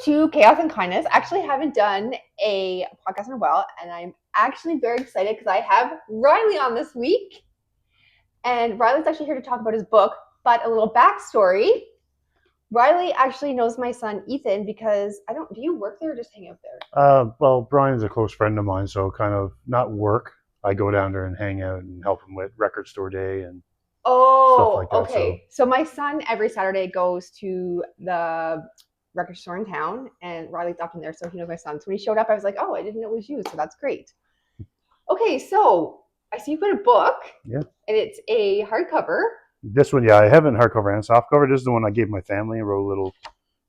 to Chaos and Kindness. I actually haven't done a podcast in a while, and I'm actually very excited because I have Riley on this week. And Riley's actually here to talk about his book, but a little backstory. Riley actually knows my son Ethan because do you work there or just hang out there? Well, Brian's a close friend of mine, so kind of not work. I go down there and hang out and help him with record store day and stuff Oh, like that. okay. So my son every Saturday goes to the record store in town, and Riley's often there, so he knows my son. So when he showed up, I was like, oh, I didn't know it was you, so that's great. Okay, so I see you've got a book. Yeah. And it's a hardcover. This one, yeah, I haven't hardcover and softcover. This is the one I gave my family and wrote a little.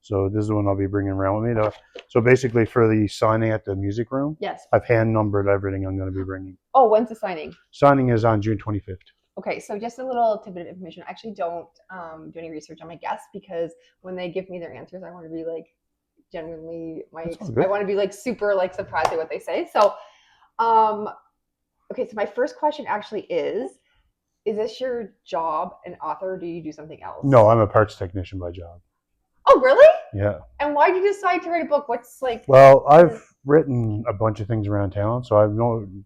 So this is the one I'll be bringing around with me. So basically, for the signing at the music room, Yes. I've hand numbered everything I'm going to be bringing. Oh, when's the signing? Signing is on June 25th. Okay, so just a little tidbit of information. I actually don't do any research on my guests because when they give me their answers, I want to be like genuinely I want to be like super like surprised at what they say. So, okay, so my first question actually is this your job, an author, or do you do something else? No, I'm a parts technician by job. Oh, really? Yeah. And why did you decide to write a book? What's like? Well, I've written a bunch of things around town, so I've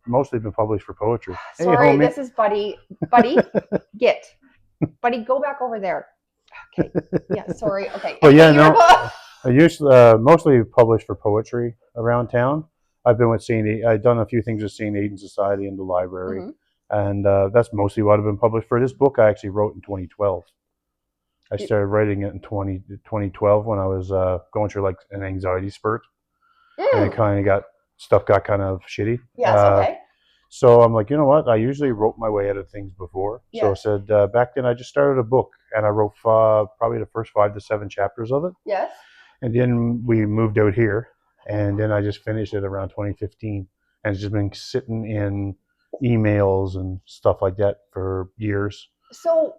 mostly been published for poetry. Sorry, hey, this is Buddy. Buddy, Buddy, go back over there. Okay. Yeah, sorry. Okay. Well, yeah, no. I used mostly published for poetry around town. I've been with I've done a few things with St. Aidan Society and the library, and that's mostly what I've been published for. This book I actually wrote in 2012. I started writing it in 2012 when I was going through like an anxiety spurt, and it got kind of shitty. Yes, okay. So I'm like, you know what? I usually wrote my way out of things before. Yes. So I said back then I just started a book, and I wrote probably the first 5 to 7 chapters of it. Yes. And then we moved out here, and then I just finished it around 2015, and it's just been sitting in emails and stuff like that for years. So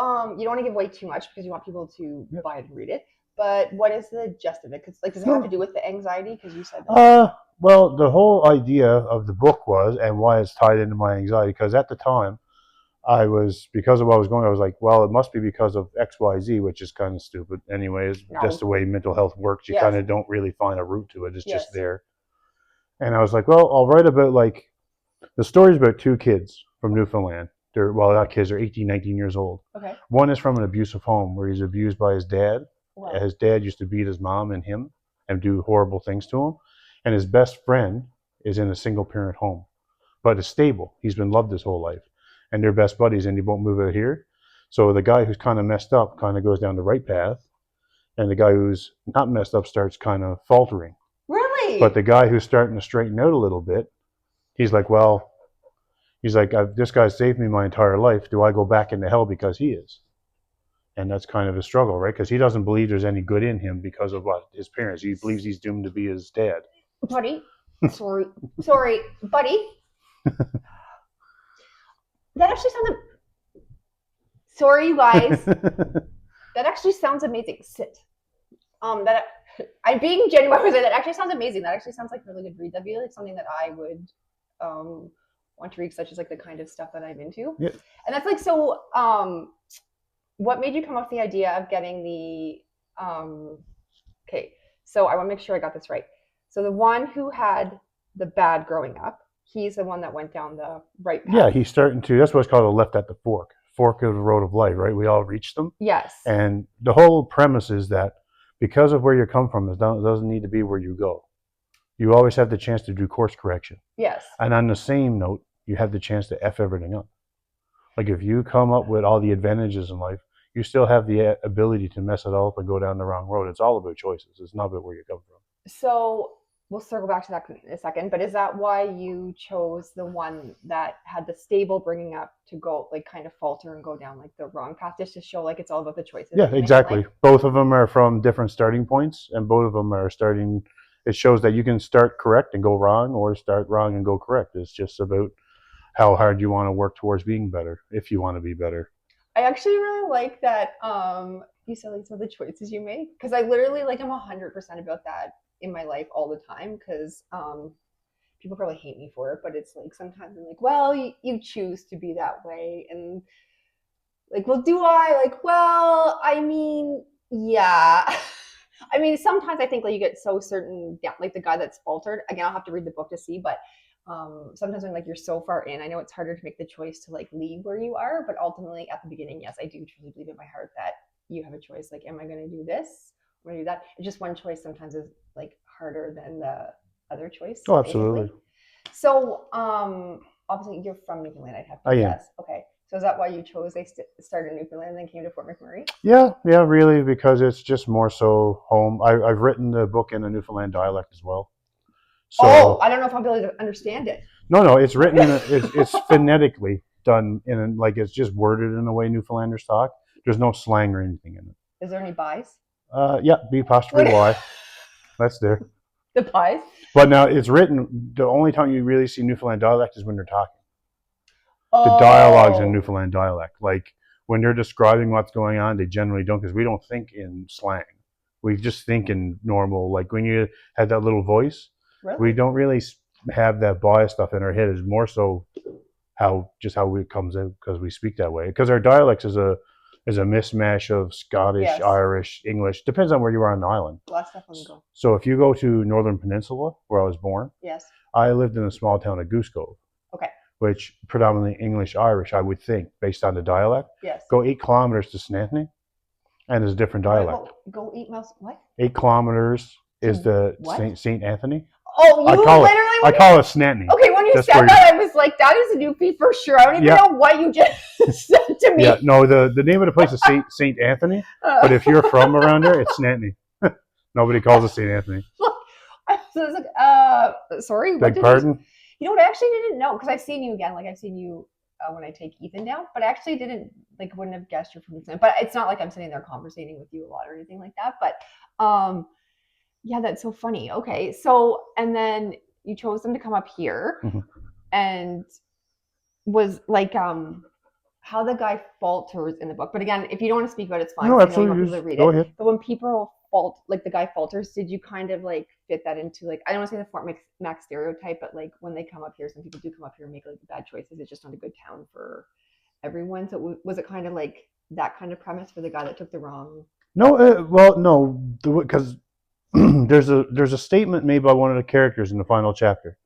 you don't want to give away too much because you want people to buy it and read it. But what is the gist of it? Because like, does it have to do with the anxiety? Because you said that. Well, the whole idea of the book was, and why it's tied into my anxiety, because at the time, because of what I was going, I was like, well, it must be because of X, Y, Z, which is kind of stupid. Anyways, just the way mental health works, you kind of don't really find a root to it. It's just there. And I was like, well, I'll write about the story's about 2 kids from Newfoundland. They're not kids, they're 18, 19 years old. Okay. One is from an abusive home where he's abused by his dad. Wow. His dad used to beat his mom and him and do horrible things to him. And his best friend is in a single parent home, but is stable. He's been loved his whole life. And they're best buddies, and he won't move out here. So the guy who's kind of messed up kind of goes down the right path, and the guy who's not messed up starts kind of faltering. Really? But the guy who's starting to straighten out a little bit, he's like, this guy saved me my entire life. Do I go back into hell because he is? And that's kind of a struggle, right? Because he doesn't believe there's any good in him because of what? His parents. He believes he's doomed to be his dad. Buddy, sorry, buddy. That actually sounded. Sorry, you guys. That actually sounds amazing. Sit. I'm being genuine with it. That actually sounds amazing. That actually sounds like a really good read. That'd be like something that I would want to read, such as like the kind of stuff that I'm into. Yeah. And that's like so. What made you come up with the idea of getting the? Okay, so I want to make sure I got this right. So the one who had the bad growing up, he's the one that went down the right path. Yeah, he's starting to. That's what's called a left at the fork of the road of life, right? We all reach them. Yes. And the whole premise is that because of where you come from, it doesn't need to be where you go. You always have the chance to do course correction. Yes. And on the same note, you have the chance to F everything up. Like if you come up with all the advantages in life, you still have the ability to mess it all up and go down the wrong road. It's all about choices. It's not about where you come from. So we'll circle back to that in a second, but is that why you chose the one that had the stable bringing up to go like kind of falter and go down like the wrong path, just to show like it's all about the choices? Yeah, exactly. Both of them are from different starting points, and both of them are starting. It shows that you can start correct and go wrong, or start wrong and go correct. It's just about how hard you want to work towards being better, if you want to be better. I actually really like that you said like some of the choices you make, because I literally like I'm 100% about that in my life all the time, because people probably hate me for it, but it's like sometimes I'm like, well, you choose to be that way, and like, well, do I? Like, well, I mean, yeah. I mean, sometimes I think like you get so certain, yeah, like the guy that's faltered. Again, I'll have to read the book to see, but sometimes when like you're so far in, I know it's harder to make the choice to like leave where you are, but ultimately at the beginning, yes, I do truly believe in my heart that you have a choice. Like, am I going to do this? Am I going to do that? It's just one choice sometimes is like harder than the other choice, Oh, basically. absolutely. So, obviously you're from Newfoundland, I'd have to I am. guess. Okay, so is that why you chose they started in Newfoundland and then came to Fort McMurray? Yeah, yeah, really, because it's just more so home. I've written the book in a Newfoundland dialect as well. Oh, So I don't know if I'll be able to understand it. no, no, it's written. It's phonetically done in like it's just worded in the way Newfoundlanders talk. There's no slang or anything in it. Is there any buys? Yeah, B apostrophe Y. That's there. The pies? But now it's written. The only time you really see Newfoundland dialect is when they're talking. The dialogues in Oh, Newfoundland dialect, like when they're describing what's going on, they generally don't because we don't think in slang. We just think in normal. Like when you have that little voice, we really? don't really have that bias stuff in our head. It's more so how it comes out because we speak that way. Because our dialects is a mismatch of Scottish, Yes. Irish, English. Depends on where you are on the island. Well, that's definitely go. So if you go to Northern Peninsula, where I was born, Yes. I lived in a small town of Goose Cove, Okay. which predominantly English Irish, I would think, based on the dialect. Yes. Go 8 kilometers to Snanthony, and there's a different What? dialect. Go eat mouse. What? 8 kilometers is To the what? Saint Anthony. Oh, I you call it literally I when call it Snanthony. okay, when you That's said where. that, I was like, that is a newbie for sure. I don't even Yeah, know what you just said to yeah. me. No, the name of the place is Saint Anthony, but if you're from around there, it's Snanthony. Nobody calls it Saint Anthony. So it's like, sorry, what Beg did you? pardon. You know what? I actually didn't know because I've seen you again. Like I've seen you when I take Ethan down, but I actually didn't like wouldn't have guessed you're from New Zealand. But it's not like I'm sitting there conversating with you a lot or anything like that. But yeah, that's so funny. Okay, so and then you chose them to come up here, Mhm. and was like how the guy falters in the book. But again, if you don't want to speak about it, it's fine No, because I know you want absolutely. people to Just read go it. ahead. But when people like the guy falters, did you kind of like fit that into like I don't want to say the Fort Mac stereotype, but like when they come up here, some people do come up here and make like bad choices. It's just not a good town for everyone. So was it kind of like that kind of premise for the guy that took the wrong? No, well, no, because there's a statement made by one of the characters in the final chapter.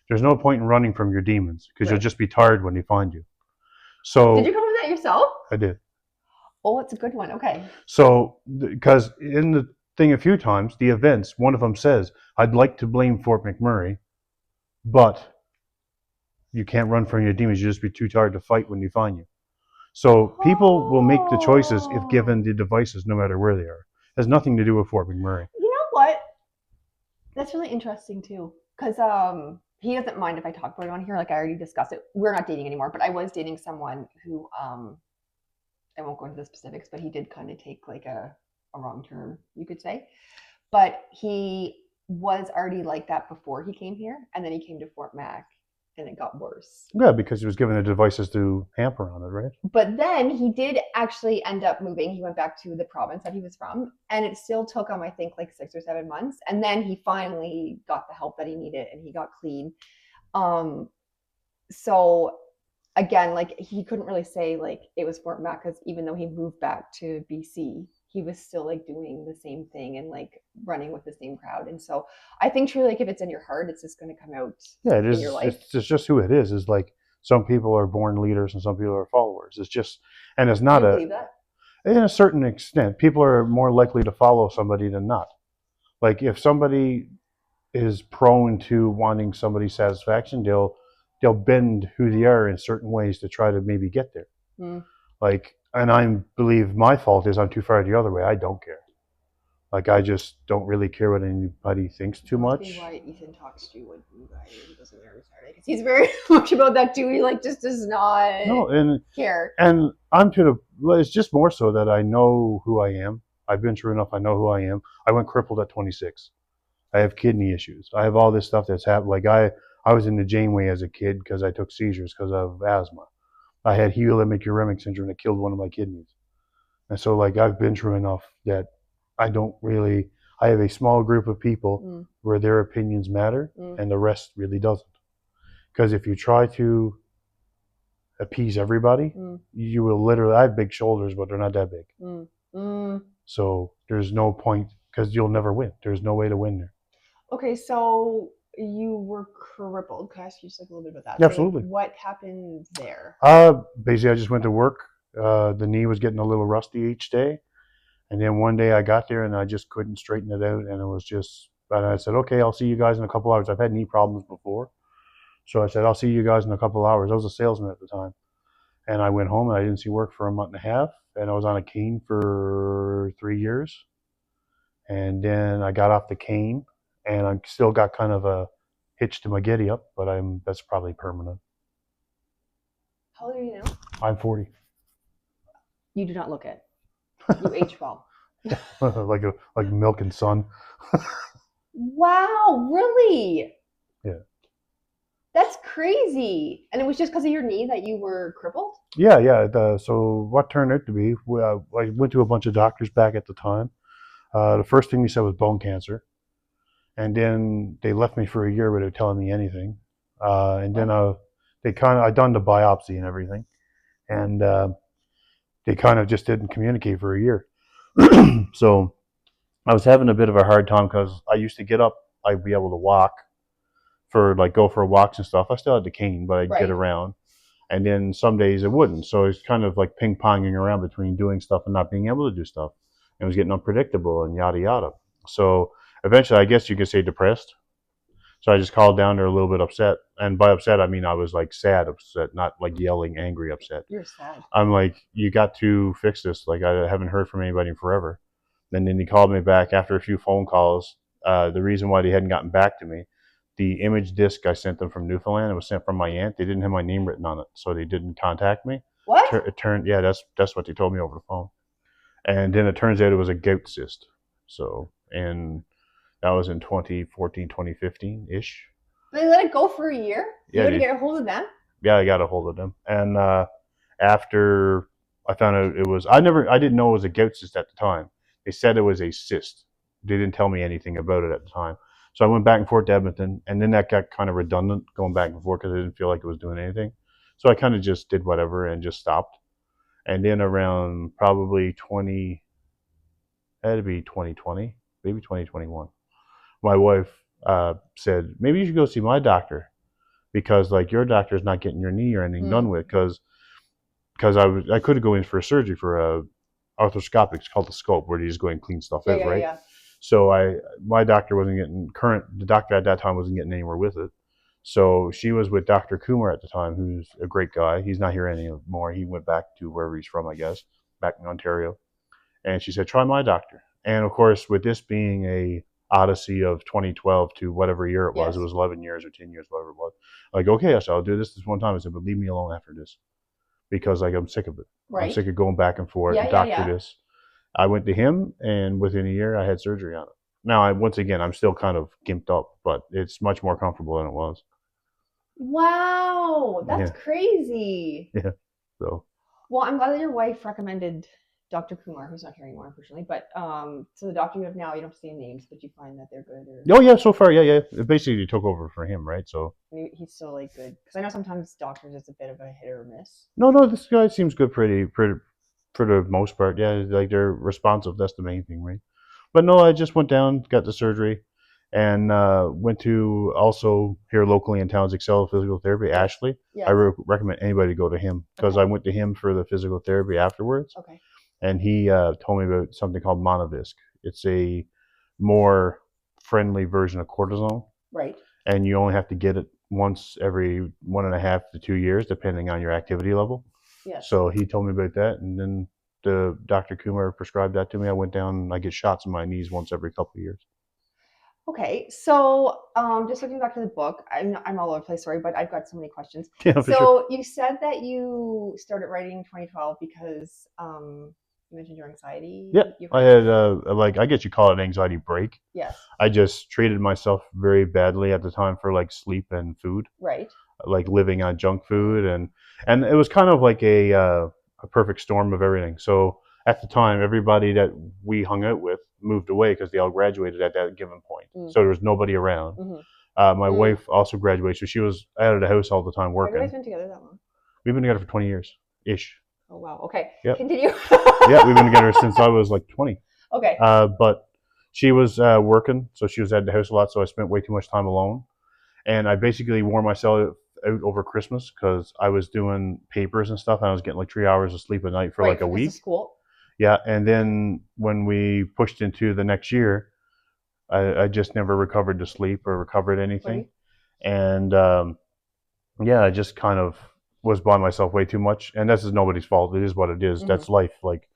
There's no point in running from your demons because you'll Right. just be tired when they find you. Did you So come up with that yourself? I did. Oh, it's a good one. Okay. So because in the thing a few times, the events, one of them says, "I'd like to blame Fort McMurray, but you can't run from your demons. You just be too tired to fight when you find you." So people will make the choices if given Oh, the devices, no matter where they are. It has nothing to do with Fort McMurray. you know what? That's really interesting too, because he doesn't mind if I talk about it on here. Like I already discussed it. We're not dating anymore, but I was dating someone who I won't go into the specifics, but he did kind of take like a wrong turn, you could say. But he was already like that before he came here, and then he came to Fort Mac, and it got worse. Yeah, because he was given the devices to hamper on it, right? But then he did actually end up moving. He went back to the province that he was from, and it still took him, I think, like 6 or 7 months. And then he finally got the help that he needed, and he got clean. Um, so again, like he couldn't really say like it was Fort Mac because even though he moved back to BC, he was still like doing the same thing and like running with the same crowd. And so I think truly like if it's in your heart, it's just going to come out Yeah, it in your is. life. It's just who it is. Is like some people are born leaders and some people are followers. It's just, and it's Do not you a, believe that? in a certain extent, people are more likely to follow somebody than not. Like if somebody is prone to wanting somebody's satisfaction, they'll bend who they are in certain ways to try to maybe get there. Mm. Like, and I believe my fault is I'm too far the other way. I don't care. Like I just don't really care what anybody thinks too Must be much. why Ethan talks to you when you guys he doesn't marry Saturday because he's very much about that too. He like just does not No, and care. and I'm to the. Well, it's just more so that I know who I am. I've been through enough. I know who I am. I went crippled at 26. I have kidney issues. I have all this stuff that's happened. Like I was in the Janeway as a kid because I took seizures because of asthma. I had helimic uremic syndrome that killed one of my kidneys. And so like I've been through enough that I don't really. I have a small group of people Mm, where their opinions matter mm, and the rest really doesn't. Because if you try to appease everybody, mm, you will literally. I have big shoulders, but they're not that big. mm, mm. So there's no point because you'll never win. There's no way to win there. Okay, so you were crippled. Can I ask you just like a little bit about that? So like, Absolutely. what happened there? Basically, I just went to work. The knee was getting a little rusty each day, and then one day I got there and I just couldn't straighten it out, and it was just. And I said, okay, I'll see you guys in a couple hours. I've had knee problems before, so I said, I'll see you guys in a couple hours. I was a salesman at the time, and I went home and I didn't see work for a month and a half, and I was on a cane for 3 years, and then I got off the cane, and I still got kind of a hitch to my giddy up, but that's probably permanent. How old are you now? I'm 40. You do not look it. You age well. like milk and sun. Wow, really? Yeah. That's crazy. And it was just because of your knee that you were crippled? Yeah. So what turned out to be, I went to a bunch of doctors back at the time. The first thing they said was bone cancer, and then they left me for a year without telling me anything. And then I done the biopsy and everything, and they kind of just didn't communicate for a year. So I was having a bit of a hard time because I used to get up, I'd be able to walk for like go for walks and stuff. I still had the cane, but I'd get around. And then some days it wouldn't. So it's kind of like ping ponging around between doing stuff and not being able to do stuff. It was getting unpredictable and yada yada. So eventually, I guess you could say depressed. So I just called down there a little bit upset. And by upset, I mean I was like sad upset, not like yelling, angry upset. You're sad. I'm like, you got to fix this. Like, I haven't heard from anybody in forever. And then he called me back after a few phone calls. The reason why they hadn't gotten back to me, the image disc I sent them from Newfoundland, it was sent from my aunt. They didn't have my name written on it, so they didn't contact me. What? It turned, yeah, that's what they told me over the phone. And then it turns out it was a gout cyst. So, and that was in 2014, 2015 ish. They let it go for a year? You had to get a hold of them? Yeah, I got a hold of them. And after I found out it was, I didn't know it was a gout cyst at the time. They said it was a cyst. They didn't tell me anything about it at the time. So I went back and forth to Edmonton, and then that got kind of redundant going back and forth because I didn't feel like it was doing anything. So I kind of just did whatever and just stopped. And then around probably had to be 2020, maybe 2021, my wife said, maybe you should go see my doctor because like your doctor's not getting your knee or anything done with because I could go in for a surgery for a arthroscopic. It's called the scope where you just go and clean stuff out, right? Yeah. So my doctor wasn't getting the doctor at that time wasn't getting anywhere with it. So she was with Dr. Kumar at the time, who's a great guy. He's not here anymore. He went back to wherever he's from, I guess, back in Ontario. And she said, try my doctor. And of course, with this being a odyssey of 2012 to whatever year it was, it was 11 years or 10 years, whatever it was. Like, okay, so I'll do this one time. I said, but leave me alone after this because like I'm sick of it. Right. I'm sick of going back and forth. Doctor this. I went to him, and within a year, I had surgery on it. Now, once again, I'm still kind of gimped up, but it's much more comfortable than it was. Wow, that's crazy. Yeah. So. Well, I'm glad that your wife recommended Dr. Kumar, who's not here anymore, unfortunately. But so the doctor you have now, you don't see names, but you find that they're good. Oh yeah, so far, yeah. Basically, you took over for him, right? So he's still like good because I know sometimes doctors it's a bit of a hit or miss. No, this guy seems good, pretty for the most part. Yeah, like they're responsive. That's the main thing, right? But no, I just went down, got the surgery, and went to also here locally in town, Excel Physical Therapy, Ashley. Yes. I recommend anybody go to him because I went to him for the physical therapy afterwards. Okay. And he told me about something called Monovisc. It's a more friendly version of cortisone. Right. And you only have to get it once every 1.5 to 2 years, depending on your activity level. Yes. So he told me about that, and then the Dr. Kumar prescribed that to me. I went down and I get shots in my knees once every couple of years. Okay, so just looking back to the book, I'm all over the place, sorry, but I've got so many questions. Yeah, so sure. You said that you started writing in 2012 because you mentioned your anxiety. Yeah, I had I guess you call it an anxiety break. Yes. I just treated myself very badly at the time for like sleep and food. Right. Like living on junk food and it was kind of like a perfect storm of everything. So at the time, everybody that we hung out with moved away because they all graduated at that given point. So there was nobody around. Mm-hmm. My wife also graduated, so she was out of the house all the time working. Have you guys been together that long? We've been together for 20 years-ish. Oh, wow. Okay. Yep. Continue. Yeah, we've been together since I was like 20. Okay. But She was working, so she was at the house a lot. So I spent way too much time alone, and I basically wore myself out over Christmas because I was doing papers and stuff, and I was getting like 3 hours of sleep a night for Right, like a because of week. school. Yeah, and then when we pushed into the next year, I just never recovered to sleep or recovered anything, Right. and yeah, I just kind of was by myself way too much, and this is nobody's fault. It is what it is. Mm-hmm. That's life. Like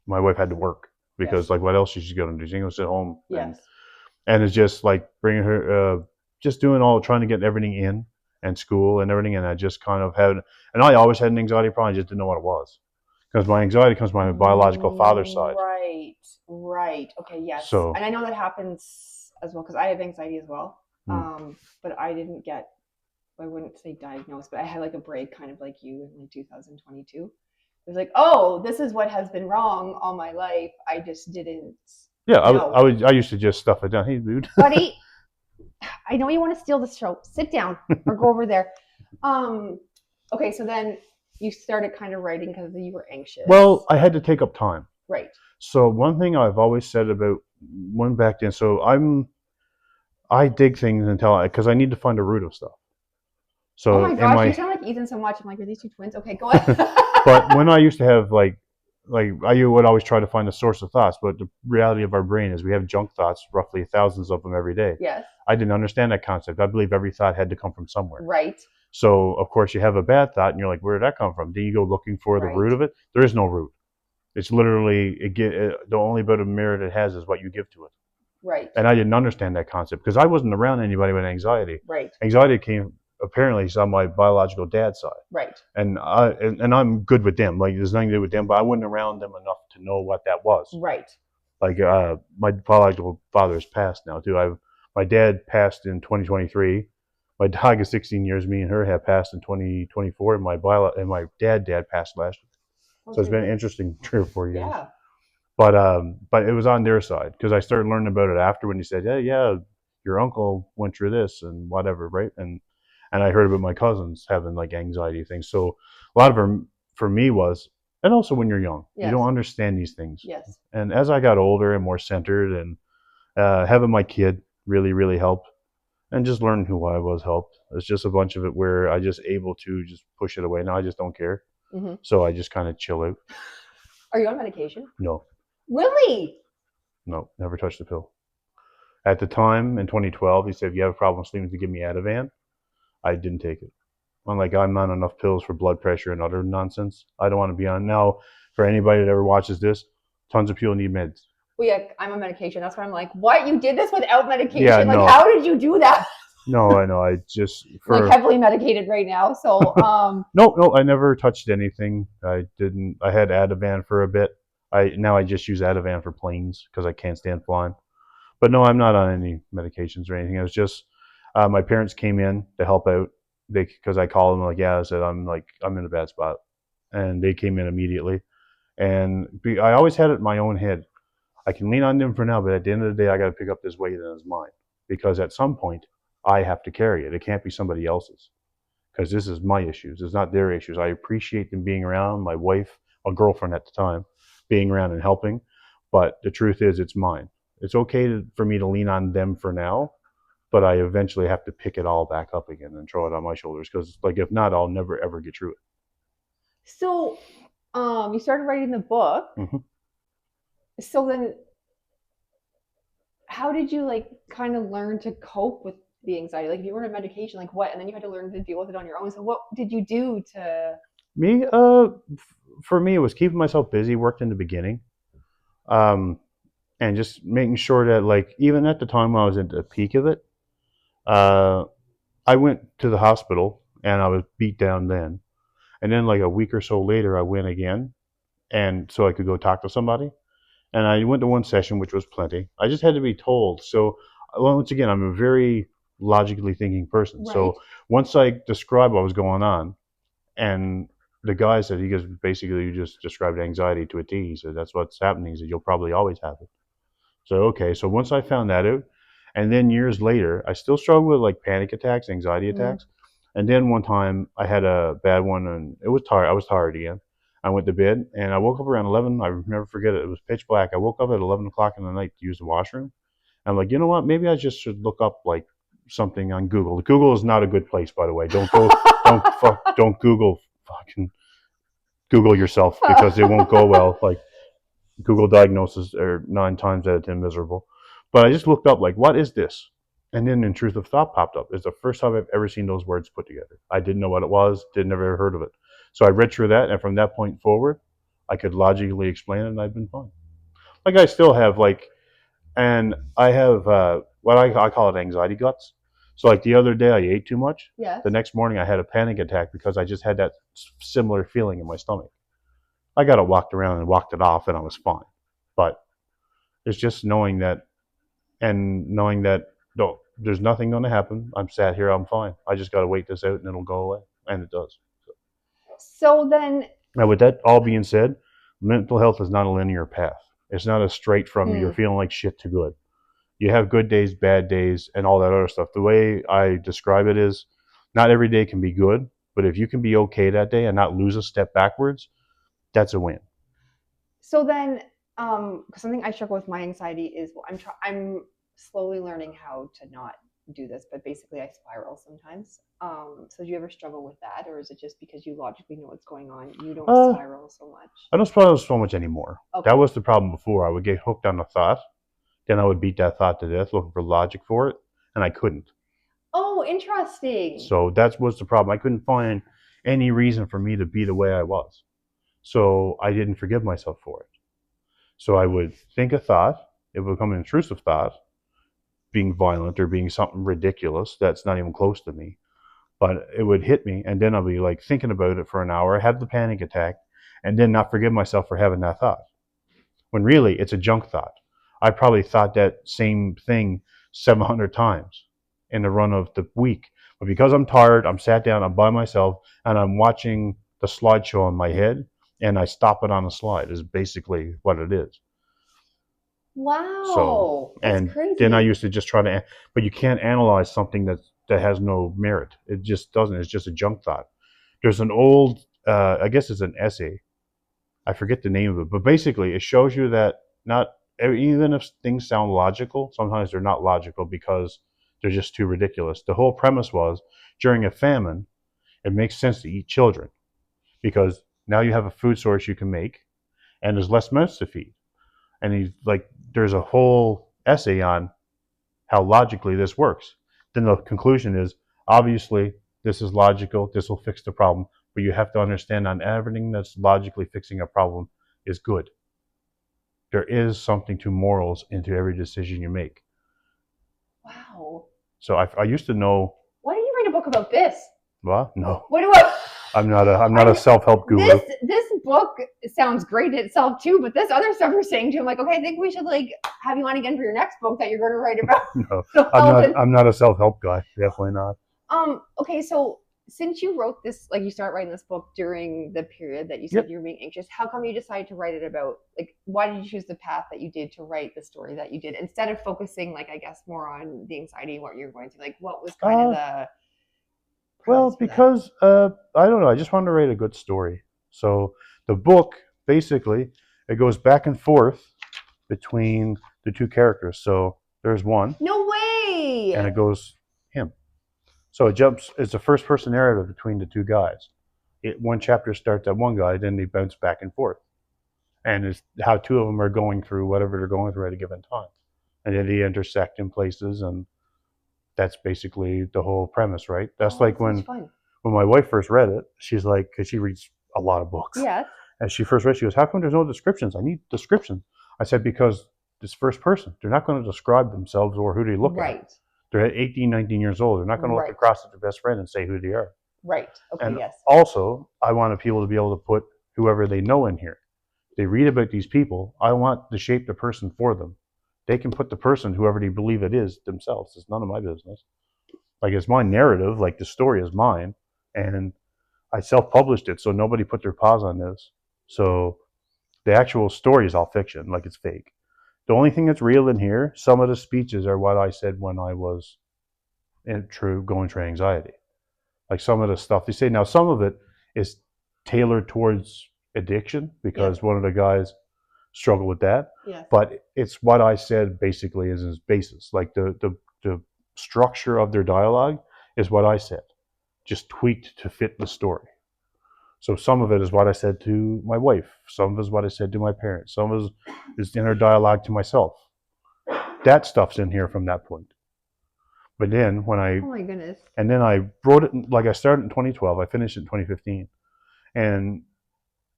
my wife had to work because Yes. like what else is she gonna do? She's gonna sit home Yes. and it's just like bringing her, just doing all trying to get everything in and school and everything, and I just kind of had, and I always had an anxiety problem. I just didn't know what it was because my anxiety comes from my biological father's side. Right. Right. Okay. Yes. So And I know that happens as well because I have anxiety as well. mm, But I didn't get, I wouldn't say diagnosed, but I had like a break kind of like you in like 2022. It was like, oh, this is what has been wrong all my life. I just didn't yeah, know. I used to just stuff it down. Hey, dude. Buddy, I know you want to steal the show. Sit down or go over there. Um, okay, so then you started kind of writing because you were anxious. Well, I had to take up time. Right. So one thing I've always said about when back then. So I dig things until because I need to find a root of stuff. Oh So my in gosh, you my sound like Ethan so much. I'm like, are these two twins? Okay, go ahead. but when I used to have like I would always try to find the source of thoughts, but the reality of our brain is we have junk thoughts, roughly thousands of them every day. Yes. I didn't understand that concept. I believe every thought had to come from somewhere. Right. So of course you have a bad thought, and you're like, where did that come from? Then you go looking for the Right. root of it. There is no root. It's literally the only bit of merit it has is what you give to it. Right. And I didn't understand that concept because I wasn't around anybody with anxiety. Right. Anxiety came apparently on my biological dad's side. Right. And I'm good with them. Like there's nothing to do with them, but I wasn't around them enough to know what that was. Right. Like my biological father is passed now too. My dad passed in 2023. My dog is 16 years. Me and her have passed in 2024, and my dad passed last year. So it's been an interesting 3 or 4 years. Yeah. But it was on their side because I started learning about it after when he said, yeah, your uncle went through this and whatever, right? And I heard about my cousins having like anxiety things. So a lot of them for me was, and also when you're young, Yes. you don't understand these things. Yes. And as I got older and more centered, and having my kid really, really helped, and just learning who I was helped. It's just a bunch of it where I just able to just push it away. Now I just don't care. Mm-hmm. So I just kind of chill out. Are you on medication? No. Really? No, never touched a pill. At the time in 2012, he said, if you have a problem sleeping, to give me Ativan. I didn't take it. I'm like, I'm on enough pills for blood pressure and other nonsense. I don't want to be on. Now, for anybody that ever watches this, tons of people need meds. Well, yeah, I'm on medication. That's why I'm like, what? You did this without medication? Yeah, like, no. How did you do that? No, I know. I just like heavily medicated right now. So no, I never touched anything. I didn't. I had Ativan for a bit. Now I just use Ativan for planes because I can't stand flying. But no, I'm not on any medications or anything. It was just my parents came in to help out. Because I called them like, yeah, I said I'm in a bad spot, and they came in immediately. And I always had it in my own head. I can lean on them for now, but at the end of the day, I got to pick up this weight and it's mine because at some point I have to carry it. It can't be somebody else's because this is my issues. It's not their issues. I appreciate them being around, my wife, a girlfriend at the time, being around and helping. But the truth is, it's mine. It's okay for me to lean on them for now, but I eventually have to pick it all back up again and throw it on my shoulders because, like, if not, I'll never ever get through it. So, you started writing the book. Mm-hmm. So then, how did you like kind of learn to cope with the anxiety? Like, if you were on medication, like what? And then you had to learn to deal with it on your own. So, what did you do to? Me, for me, it was keeping myself busy. Worked in the beginning, and just making sure that, like, even at the time when I was at the peak of it, I went to the hospital and I was beat down then. And then, like a week or so later, I went again, and so I could go talk to somebody. And I went to one session, which was plenty. I just had to be told. So, once again, I'm a very logically thinking person. Right. So once I described what was going on, and the guy said, he goes, basically, you just described anxiety to a T. He said, that's what's happening. He said, you'll probably always have it. So, okay. So once I found that out, and then years later, I still struggle with like panic attacks, anxiety attacks. And then one time I had a bad one and it was tired. I was tired again. I went to bed and I woke up around 11. I never forget it. It was pitch black. I woke up at 11 o'clock in the night to use the washroom. I'm like, you know what? Maybe I just should look up like something on Google. Google is not a good place, by the way. Don't Google fucking Google yourself because it won't go well. Like Google diagnoses are 9 times out of 10 miserable. But I just looked up like, what is this? And then intrusive thought popped up. It's the first time I've ever seen those words put together. I didn't know what it was, didn't never heard of it. So I read through that, and from that point forward, I could logically explain it, and I've been fine. Like I still have like, and I have what I call it anxiety guts. So like the other day, I ate too much. Yes. The next morning, I had a panic attack because I just had that similar feeling in my stomach. I got it walked around and walked it off, and I was fine. But it's just knowing that, and knowing that no, there's nothing going to happen. I'm sat here, I'm fine. I just got to wait this out, and it'll go away, and it does. So then, Now, with that all being said, mental health is not a linear path. It's not a straight from you're feeling like shit to good. You have good days, bad days, and all that other stuff. The way I describe it is not every day can be good, but if you can be okay that day and not lose a step backwards, that's a win. so then, something I struggle with my anxiety is, well, I'm slowly learning how to not do this, but basically I spiral sometimes. So do you ever struggle with that, or is it just because you logically know what's going on, you don't Uh, spiral so much? I don't spiral so much anymore. Okay. That was the problem before. I would get hooked on a thought, then I would beat that thought to death looking for logic for it, and I couldn't. Oh, interesting. So that was the problem. I couldn't find any reason for me to be the way I was. So I didn't forgive myself for it. So I would think a thought, it would become an intrusive thought, being violent or being something ridiculous that's not even close to me. But it would hit me, and then I'll be like thinking about it for an hour, have the panic attack, and then not forgive myself for having that thought. When really it's a junk thought. I probably thought that same thing 700 times in the run of the week. But because I'm tired, I'm sat down, I'm by myself, and I'm watching the slideshow in my head, and I stop it on the slide, is basically what it is. So, Wow, that's and then I crazy. used to just try to, but you can't analyze something that has no merit. It just doesn't. It's just a junk thought. There's an old, I guess it's an essay. I forget the name of it, but basically it shows you that not even if things sound logical, sometimes they're not logical because they're just too ridiculous. The whole premise was during a famine, it makes sense to eat children because now you have a food source you can make, and there's less mouths to feed. And he's like, there's a whole essay on how logically this works. Then the conclusion is obviously this is logical, this will fix the problem, but you have to understand on everything that's logically fixing a problem is good. There is something to morals into every decision you make. Wow. So I used to know. Why didn't you write a book about this? Well, no, What do I? I'm not a self help guru. This book sounds great in itself too, but this other stuff you're saying too, I'm like, okay, I think we should like have you on again for your next book that you're going to write about. No, health. I'm not a self help guy. Definitely not. Okay, so since you wrote this, like you start writing this book during the period that you said Yep. you were being anxious, how come you decided to write it about, like, why did you choose the path that you did to write the story that you did instead of focusing, like, I guess, more on the anxiety and what you're going through? Like, what was kind of the Well, because I don't know, I just wanted to write a good story. So the book basically it goes back and forth between the two characters. So there's one, No way! and it goes him. So it jumps. It's a first person narrative between the two guys. One chapter starts at one guy, then they bounce back and forth, and it's how two of them are going through whatever they're going through at a given time, and then they intersect in places, and that's basically the whole premise, right? That's like when my wife first read it, she's like, because she reads a lot of books. Yes. As she first read, she goes, "How come there's no descriptions? I need descriptions." I said, "Because this first person, they're not going to describe themselves or who they look at. They're 18, 19 years old. They're not going to look across at their best friend and say who they are." Right. Okay. And yes. also, I wanted people to be able to put whoever they know in here. They read about these people. I want to shape the person for them. They can put the person, whoever they believe it is, themselves. It's none of my business. Like it's my narrative. Like the story is mine, and I self-published it, so nobody put their paws on this. So the actual story is all fiction, like it's fake. The only thing that's real in here, some of the speeches are what I said when I was going through anxiety. Like some of the stuff they say. Now, some of it is tailored towards addiction Yes. because one of the guys struggled with that. Yes. But it's what I said basically is his basis. Like the structure of their dialogue is what I said, just tweaked to fit the story. So some of it is what I said to my wife. Some of it is what I said to my parents. Some of it is inner dialogue to myself. That stuff's in here from that point. But then when I Oh my goodness. and then I wrote it like I started in 2012. I finished in 2015, and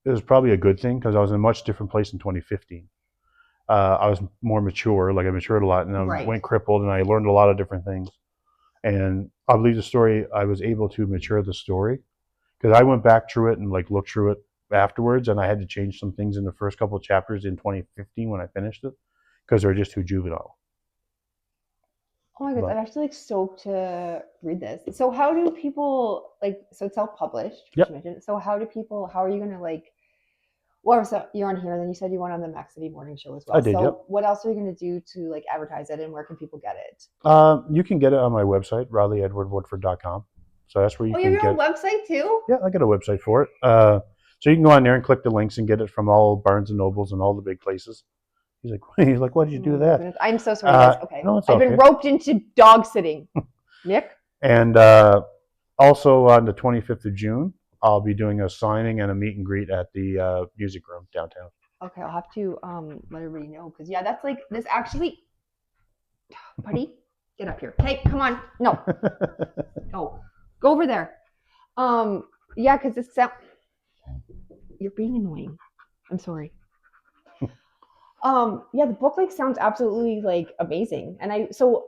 it was probably a good thing because I was in a much different place in 2015. I was more mature, like I matured a lot, and I Right. went crippled, and I learned a lot of different things. And I believe the story, I was able to mature the story because I went back through it and like looked through it afterwards, and I had to change some things in the first couple of chapters in 2015 when I finished it because they were just too juvenile. Oh my goodness, I'm But actually like stoked to read this. So how do people like so it's self-published, which you yep, mentioned. So how do people how are you gonna like well so you're on here and then you said you went on the Max City morning show as I well. did. Yep. So what else are you gonna do to like advertise it and where can people get it? You can get it on my website, RileyEdwardWoodford.com. So that's where you Oh, you have can your own get. website too? Yeah, I got a website for it. So you can go on there and click the links and get it from all Barnes and Nobles and all the big places. He's like, why did you do Oh my that? goodness. I'm so sorry, guys. Okay. No, it's I've been okay. roped into dog sitting. Nick? And also on the 25th of June, I'll be doing a signing and a meet and greet at the music room downtown. Okay, I'll have to let everybody know because yeah, that's like this actually buddy, get up here. Hey, come on. No. No. Go over there. Yeah, because this sound you're being annoying. I'm sorry. Yeah, the book like sounds absolutely like amazing. And I so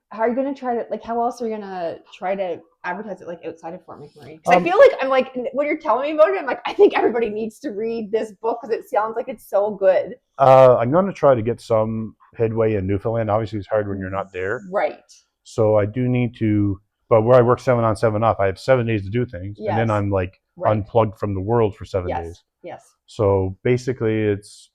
how are you gonna try to like how else are you gonna try to advertise it like outside of Fort McMurray? Because I feel like I'm like when you're telling me about it, I'm like, I think everybody needs to read this book because it sounds like it's so good. I'm going to try to get some headway in Newfoundland. Obviously, it's hard when you're not there. Right. So I do need to, but where I work 7 on 7 off, I have 7 days to do things. Yes. And then I'm like Right. unplugged from the world for 7 days. Yes. So basically, it's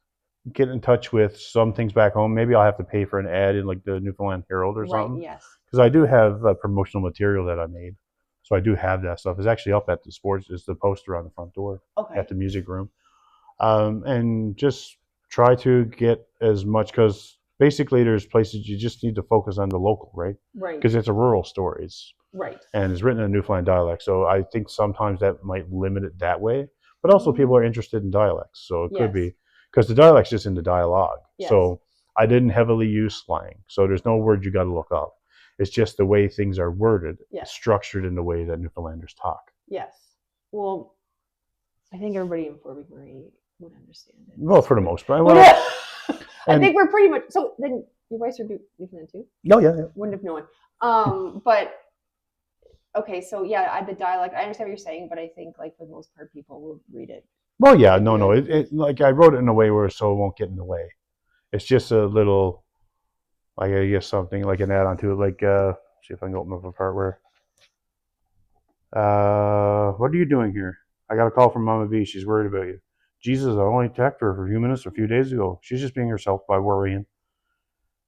get in touch with some things back home. Maybe I'll have to pay for an ad in like the Newfoundland Herald or Right. something. Yes. Because I do have promotional material that I made. So I do have that stuff. It's actually up at the sports. It's the poster on the front door Okay. at the music room. And just try to get as much because basically there's places you just need to focus on the local, right? Right. Because it's a rural story. Right. And it's written in Newfoundland dialect. So I think sometimes that might limit it that way. But also people are interested in dialects. So it could be because the dialect's just in the dialogue. Yes. So I didn't heavily use slang. So there's no word you got to look up. It's just the way things are worded, structured in the way that Newfoundlanders talk. Yes. Well, I think everybody in Fort McMurray would understand it. Well, for the most part. Well, I think we're pretty much so. Then your wife are Newfoundland too. Oh yeah. Wouldn't have known. But okay, so yeah, the dialect. I understand what you're saying, but I think like for the most part, people will read it. Well, yeah, no. It like I wrote it in a way where so it won't get in the way. It's just a little, like I guess something like an add-on to it. Like, see if I can open up a part where. What are you doing here? I got a call from Mama V. She's worried about you. Jesus, I only texted her for a few minutes a few days ago. She's just being herself by worrying.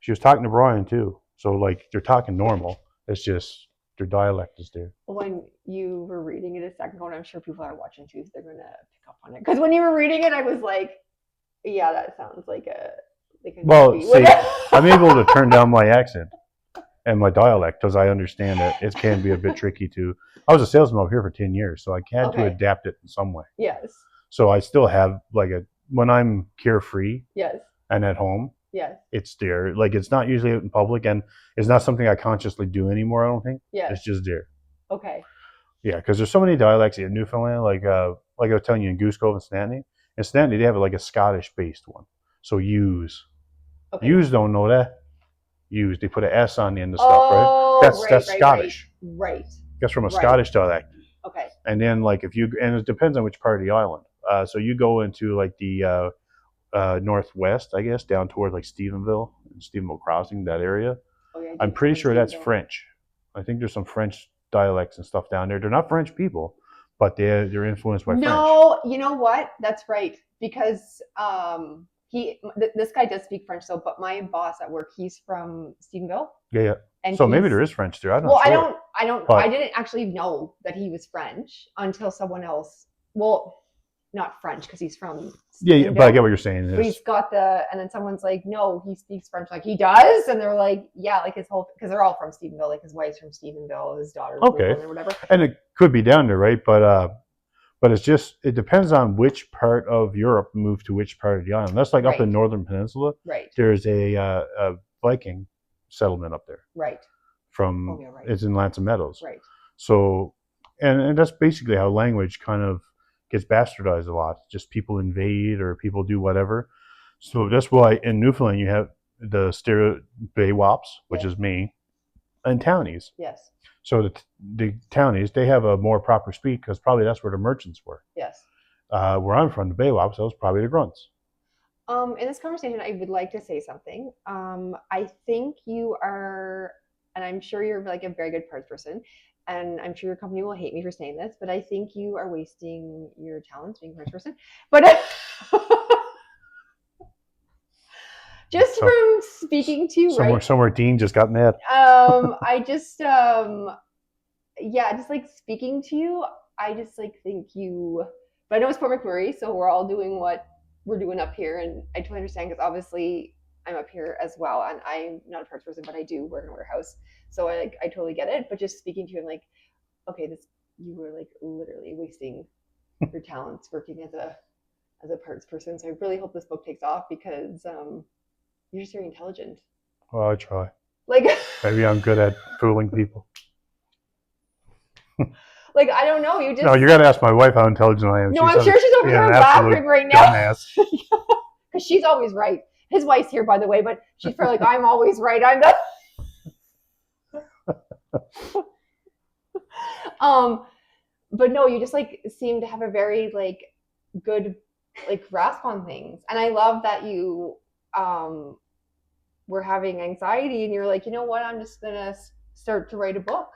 She was talking to Brian too. So like they're talking normal. It's just their dialect is there. When you were reading it a second ago, and I'm sure people are watching too, so they're gonna pick up on it. Because when you were reading it, I was like, yeah, that sounds like a well, see, I'm able to turn down my accent and my dialect because I understand that it can be a bit tricky to. I was a salesman over here for 10 years, so I had to adapt it in some way. Yes. So I still have like when I'm carefree. Yes. And at home. Yes. It's there. Like it's not usually out in public, and it's not something I consciously do anymore. I don't think. Yeah. It's just there. Okay. Yeah, because there's so many dialects in Newfoundland. Like I was telling you in Goose Cove and Stanley. In Stanley, they have like a Scottish-based one. So use. Okay. Use don't know that. Use. They put an S on the end of stuff, right? That's Scottish. Right. That's from a Scottish dialect. Okay. And then like and it depends on which part of the island. So you go into like the northwest, I guess, down toward like Stephenville Crossing, that area. Oh, yeah, I'm pretty sure that's French. I think there's some French dialects and stuff down there. They're not French people, but they're influenced by French. No, you know what? That's right. Because this guy does speak French, so but my boss at work, he's from Stephenville. Yeah. And so maybe there is French there. I don't know. Well, I didn't actually know that he was French until someone else. Well, not French because he's from Yeah, but I get Stephenville, what you're saying. but he's got and then someone's like, no, he speaks French. Like, he does? And they're like, yeah, like his whole, because they're all from Stephenville. Like, his wife's from Stephenville, his daughter's Okay, Brooklyn or whatever. and it could be down there, right? But it's just it depends on which part of Europe moved to which part of the island. That's like up in Right, northern peninsula. right, There's a Viking settlement up there. right. Oh, From yeah, right, it's in Lanson Meadows. right. So, and that's basically how language kind of gets bastardized a lot. Just people invade or people do whatever. So that's why in Newfoundland you have the stereo Baywops, which Yes, is me, and Townies. yes, So the Townies, they have a more proper speak because probably that's where the merchants were. yes. Where I'm from, the Baywops, that was probably the grunts. In this conversation, I would like to say something. I think you are, and I'm sure you're like a very good parts person, and I'm sure your company will hate me for saying this, but I think you are wasting your talents being a parts person. But just So from speaking to you, right? somewhere Dean just got mad. I just, yeah, just like speaking to you, I just like think you. But I know it's Port McMurray, so we're all doing what we're doing up here, and I totally understand because obviously I'm up here as well, and I'm not a parts person, but I do work in a warehouse, so I totally get it. But just speaking to you, I'm like, okay, this you were like literally wasting your talents working as a parts person. So I really hope this book takes off because you're just very intelligent. Well, I try. Like, Maybe I'm good at fooling people. like I don't know, you No, just you got to ask my wife how intelligent I am. no. I'm sure she's over yeah, here an laughing absolute right now dumbass. because she's always right. His wife's here, by the way, but she's probably like, I'm always right. I'm not. um, but no, you just like seem to have a very like good like grasp on things, and I love that you were having anxiety, and you're like, you know what, I'm just gonna start to write a book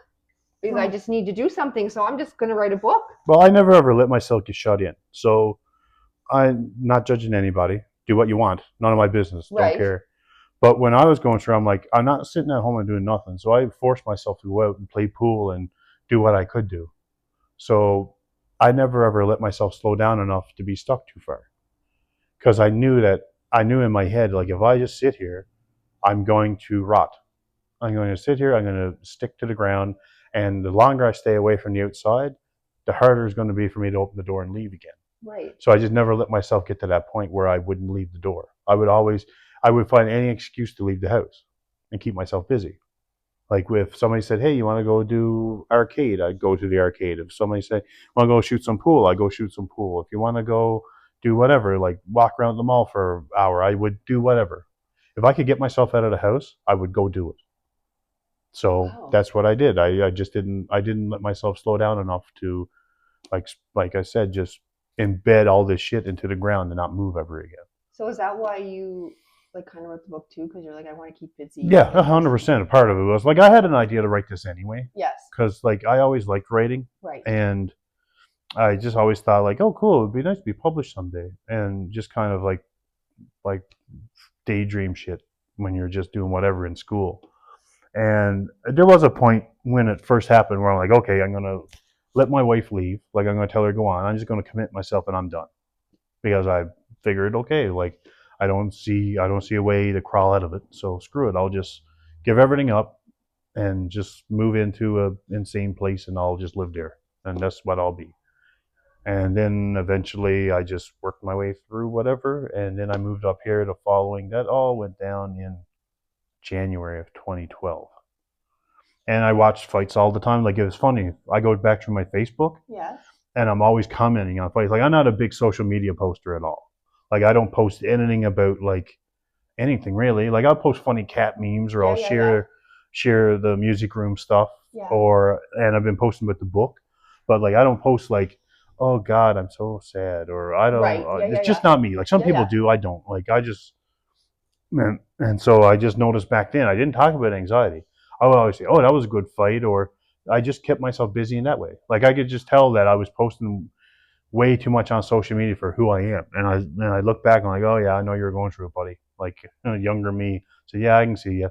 because I just need to do something, so I'm just gonna write a book. Well, I never ever let myself get shut in. So I'm not judging anybody. Do what you want. None of my business. Don't Right. care. But when I was going through, I'm like, I'm not sitting at home and doing nothing. So I forced myself to go out and play pool and do what I could do. So I never ever let myself slow down enough to be stuck too far. Because I knew in my head, like, if I just sit here, I'm going to rot. I'm going to sit here, I'm going to stick to the ground. And the longer I stay away from the outside, the harder it's going to be for me to open the door and leave again. Right. So I just never let myself get to that point where I wouldn't leave the door. I would find any excuse to leave the house and keep myself busy. Like if somebody said, "Hey, you want to go do arcade?" I'd go to the arcade. If somebody said, "Want to go shoot some pool?" I'd go shoot some pool. If you want to go do whatever, like walk around the mall for an hour, I would do whatever. If I could get myself out of the house, I would go do it. So Wow. that's what I did. I just didn't let myself slow down enough to like I said, just embed all this shit into the ground and not move ever again. So is that why you like kind of wrote the book too? Because you're like, I want to keep busy. Yeah, And 100%. A part of it was like I had an idea to write this anyway, yes. because like I always liked writing, Right. and I just always thought like, oh, cool, it'd be nice to be published someday, and just kind of like daydream shit when you're just doing whatever in school. And there was a point when it first happened where I'm like, okay, I'm gonna let my wife leave. Like I'm gonna tell her to go on. I'm just gonna commit myself and I'm done because I figured, okay, like I don't see a way to crawl out of it. So screw it. I'll just give everything up and just move into a insane place and I'll just live there. And that's what I'll be. And then eventually I just worked my way through whatever. And then I moved up here the following. That all went down in January of 2012. And I watched fights all the time. Like it was funny. I go back through my Facebook Yes. and I'm always commenting on fights. Like I'm not a big social media poster at all. Like I don't post anything about like anything really. Like I'll post funny cat memes or Yeah. I'll Yeah. Yeah. share the music room stuff Yeah. or and I've been posting with the book, but like I don't post like, oh God, I'm so sad or I don't. Right. Yeah. Yeah. It's Yeah. just not me. Like some Yeah. people Yeah. do, I don't. Like I just and so I just noticed back then I didn't talk about anxiety. I would always say, oh, that was a good fight, or I just kept myself busy in that way. Like I could just tell that I was posting way too much on social media for who I am. And I look back and I'm like, oh yeah, I know you were going through it, buddy. Like younger me. So yeah, I can see you.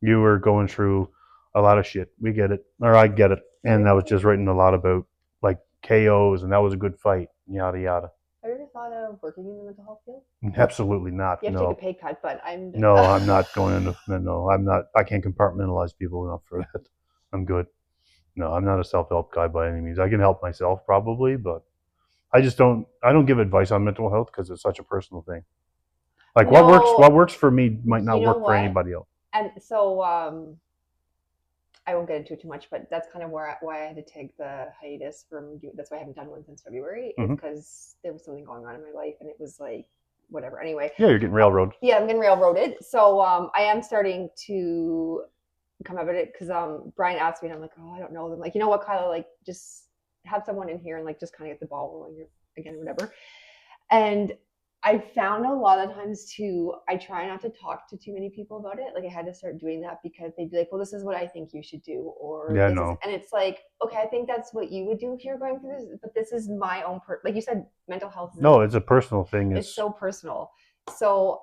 You were going through a lot of shit. We get it, or I get it. And I was just writing a lot about like KOs, and that was a good fight. Yada yada. Have you ever thought of working in the mental health field? Absolutely not. You have to take a No. pay cut, but I'm. No, I'm not going into. No, I'm not. I can't compartmentalize people enough for that. I'm good. No, I'm not a self-help guy by any means. I can help myself probably, but I just don't. I don't give advice on mental health because it's such a personal thing. Like what No, works for me might you not know work for what? anybody else. And so I won't get into it too much, but that's kind of why I had to take the hiatus from. That's why I haven't done one since February. Is Hmm. because there was something going on in my life, and it was like whatever. Anyway, Yeah, you're getting railroaded. yeah, I'm getting railroaded. So I am starting to come up with it because Brian asked me, and I'm like, oh, I don't know. I'm like, you know what, Kyla, like just have someone in here and like just kind of get the ball rolling again, or whatever. And I found a lot of times too, I try not to talk to too many people about it. Like I had to start doing that because they'd be like, well, this is what I think you should do, or Yeah, this is, no, and it's like, okay, I think that's what you would do if you're going through this, but this is my own, like you said, mental health no, it's a personal thing. is It's so personal. So,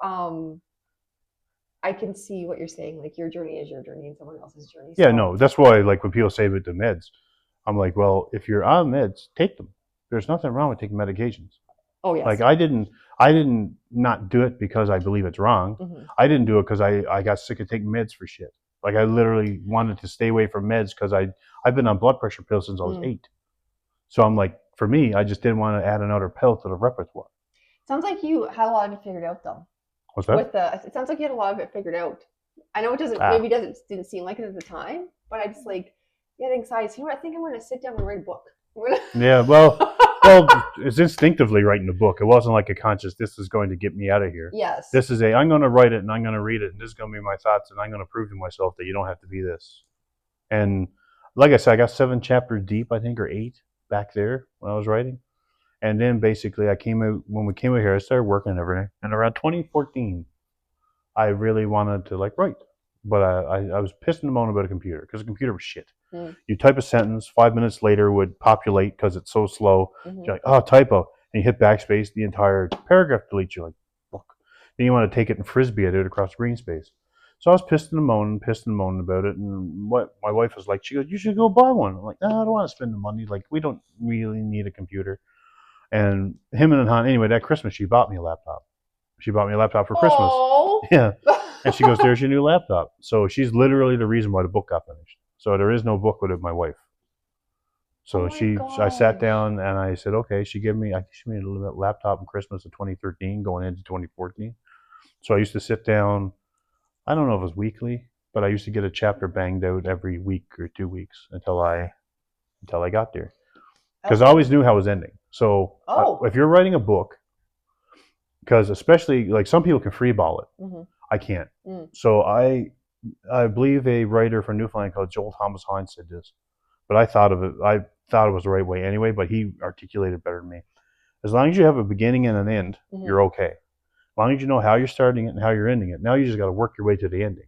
I can see what you're saying. Like your journey is your journey and someone else's journey. yeah, So, no. That's why, like, when people say with the meds, I'm like, well, if you're on meds, take them. There's nothing wrong with taking medications. oh Like yes. I didn't not do it because I believe it's wrong. Mm-hmm. I didn't do it because I got sick of taking meds for shit. Like I literally wanted to stay away from meds because I've been on blood pressure pills since I was 8. So I'm like, for me, I just didn't want to add another pill to the repertoire. Sounds like you had a lot of it figured out though. What's that? With the, it sounds like you had a lot of it figured out. I know it doesn't, Ah, maybe doesn't didn't seem like it at the time, but I just like you had anxiety. So, you know what? I think I'm going to sit down and write a book. yeah. Well, it's instinctively writing the book. It wasn't like a conscious. This is going to get me out of here. Yes. This is a. I'm going to write it and I'm going to read it and this is going to be my thoughts and I'm going to prove to myself that you don't have to be this. And like I said, I got 7 chapters deep, I think, or 8 back there when I was writing. And then basically, I came out when we came out here. I started working and everything. And around 2014, I really wanted to like write, but I was pissed and moaning about a computer because the computer was shit. Mm. You type a sentence, 5 minutes later would populate because it's so slow. Mm-hmm. You're like, oh, typo, and you hit backspace, the entire paragraph deletes. You're like, fuck. Then you want to take it and frisbee it across green space. So I was pissed and moaning about it. And what my wife was like, she goes, "You should go buy one." I'm like, "No, I don't want to spend the money. Like, we don't really need a computer." And him and Han, anyway, that Christmas, she bought me a laptop. She bought me a laptop for Christmas. Oh. Yeah. And she goes, "There's your new laptop." So she's literally the reason why the book got finished. So there is no book without my wife. Oh So I sat down and I said, okay. She gave me, I think she made a little laptop in Christmas of 2013, going into 2014. So I used to sit down. I don't know if it was weekly, but I used to get a chapter banged out every week or 2 weeks until I got there. Because I always knew how it was ending. So if you're writing a book, because especially like some people can freeball it, Mm-hmm. I can't. Mm. So I believe a writer from Newfoundland called Joel Thomas Hines said this, but I thought it was the right way anyway, but he articulated better than me. As long as you have a beginning and an end, Mm-hmm. you're okay. As long as you know how you're starting it and how you're ending it. Now you just got to work your way to the ending.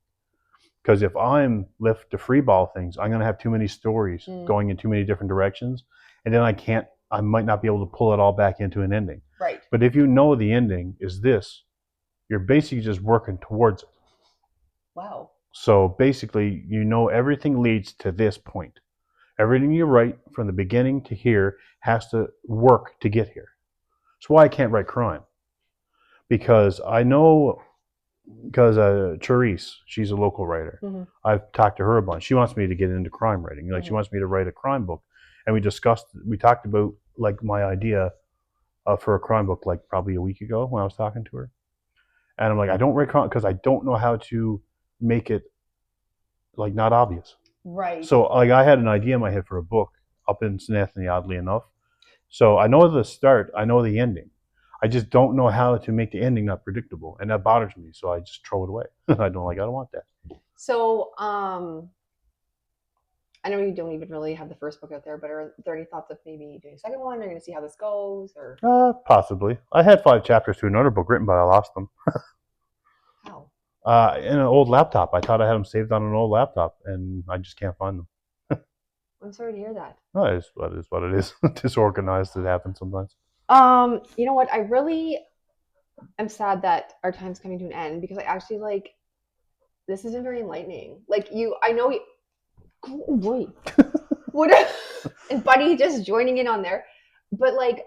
Because if I'm left to freeball things, I'm going to have too many stories going in too many different directions, and then I might not be able to pull it all back into an ending. Right. But if you know the ending is this, you're basically just working towards it. Wow. So basically, you know everything leads to this point. Everything you write from the beginning to here has to work to get here. That's why I can't write crime. Because I know, because Charisse, she's a local writer. Mm-hmm. I've talked to her a bunch. She wants me to get into crime writing. Like, she wants me to write a crime book. And we talked about like my idea for a crime book like probably a week ago when I was talking to her. And I'm like, I don't write crime because I don't know how to make it like not obvious. Right. So like I had an idea in my head for a book up in St. Anthony, oddly enough. So I know the start, I know the ending. I just don't know how to make the ending not predictable, and that bothers me. So I just throw it away. I don't want that. So I know you don't even really have the first book out there, but are there any thoughts of maybe doing a second one? Are you going to see how this goes, or Possibly. I had 5 chapters to another book written, but I lost them. how? In an old laptop. I thought I had them saved on an old laptop, and I just can't find them. I'm sorry to hear that. No, it is what it is. Disorganized. It happens sometimes. You know what? I really am sad that our time's coming to an end because I actually like this isn't very enlightening. Like I know you. Oh boy, what? And Buddy just joining in on there, but like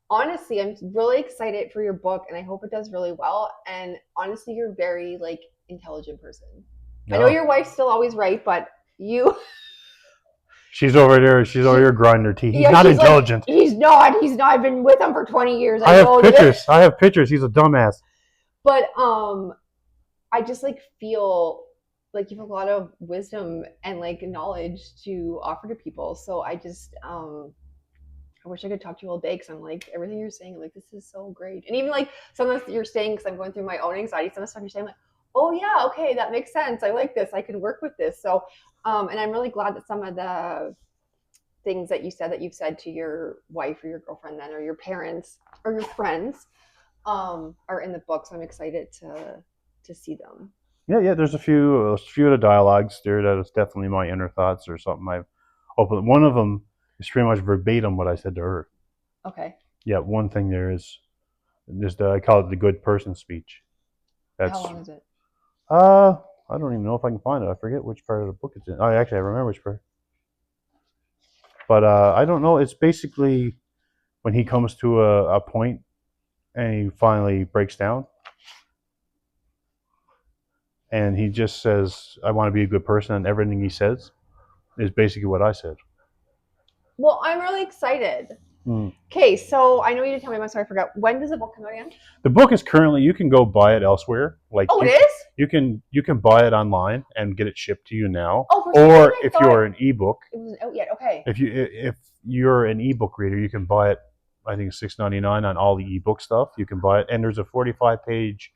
honestly, I'm really excited for your book, and I hope it does really well. And honestly, you're very like intelligent person. I know No, your wife's still always right, but you, she's over there. She's over she, here grinding her teeth. He's yeah, not she's like, intelligent. he's not. He's not. I've been with him for 20 years. I I have know this. pictures. I have pictures. He's a dumbass. But I just like feel like you have a lot of wisdom and like knowledge to offer to people. So I just I wish I could talk to you all day because I'm like everything you're saying, like this is so great. And even like some of the you're saying, because I'm going through my own anxiety, some of the stuff you're saying, I'm like, oh yeah, okay, that makes sense. I like this. I can work with this. So and I'm really glad that some of the things that you said that you've said to your wife or your girlfriend then or your parents or your friends are in the book. So I'm excited to see them. Yeah. There's a few of the dialogues there that is definitely my inner thoughts or something I've opened. One of them is pretty much verbatim what I said to her. Okay. Yeah, one thing there is just I call it the good person speech. How That's long is it? I don't even know if I can find it. I forget which part of the book it's in. Oh, actually, I remember which part. But I don't know. It's basically when he comes to a point and he finally breaks down and he just says, "I want to be a good person," and everything he says is basically what I said. Well, I'm really excited. Mm. Okay, so I know you didn't tell me, I'm sorry, I forgot. When does the book come out again? The book is currently you can go buy it elsewhere. Like Oh, it is? you can buy it online and get it shipped to you now. Oh, for some reason Or I if thought you're an ebook, it wasn't out yet. Okay. if you're an ebook reader, you can buy it. I think $6.99 on all the ebook stuff. You can buy it, and there's a 45-page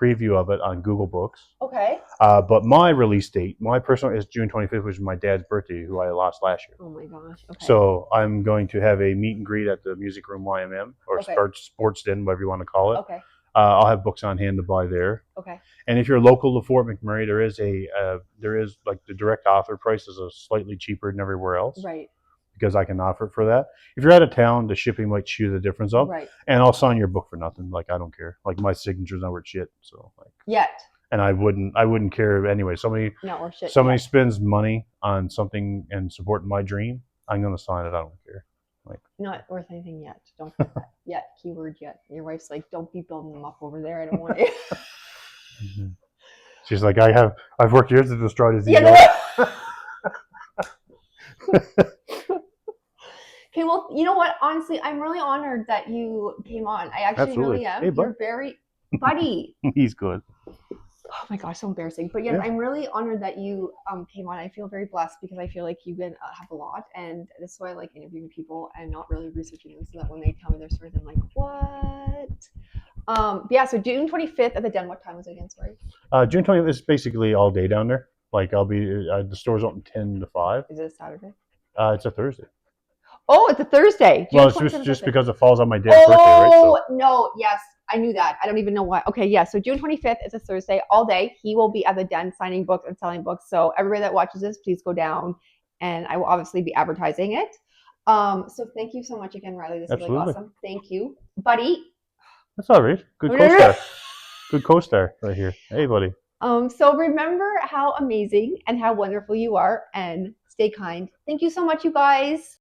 preview of it on Google Books. Okay. But my release date, my personal, is June 25th, which is my dad's birthday, who I lost last year. Oh my gosh. Okay. So I'm going to have a meet and greet at the Music Room YMM or Okay. Sports Den, whatever you want to call it. Okay. I'll have books on hand to buy there. Okay. And if you're local to Fort McMurray, there is like the direct author price is a slightly cheaper than everywhere else. Right. Because I can offer it for that. If you're out of town, the shipping might chew the difference up. Right. And I'll sign your book for nothing. Like I don't care. Like my signature's not worth shit. So like. Yet. And I wouldn't care anyway. Somebody Yet. spends money on something and supporting my dream. I'm gonna sign it. I don't care. Like not worth anything yet. Don't put that yet. Keyword yet. Your wife's like, don't be building them up over there. I don't want it. mm-hmm. She's like, I've worked years to destroy this ego. Yeah, okay, well, you know what? Honestly, I'm really honored that you came on. I actually Absolutely. really am. Hey, You're very buddy. He's good. Oh my gosh, so embarrassing. But yeah, I'm really honored that you came on. I feel very blessed because I feel like you can have a lot, and this is why I like interviewing people and not really researching them, so that when they tell me their stories, I'm like, what? Yeah. So June 25th at the Den. What time was it again? Sorry. June 20th is basically all day down there. Like I'll be the store's open 10 to 5. Is it a Saturday? It's a Thursday. Oh, it's a Thursday. Well, it's just because it falls on my dad's birthday, right? Oh, no. Yes. I knew that. I don't even know why. Okay, yeah. So June 25th is a Thursday all day. He will be at the Den signing books and selling books. So everybody that watches this, please go down, and I will obviously be advertising it. So thank you so much again, Riley. This is really awesome. Thank you, buddy. That's all right. Good co-star. Good co-star right here. Hey, buddy. So remember how amazing and how wonderful you are, and stay kind. Thank you so much, you guys.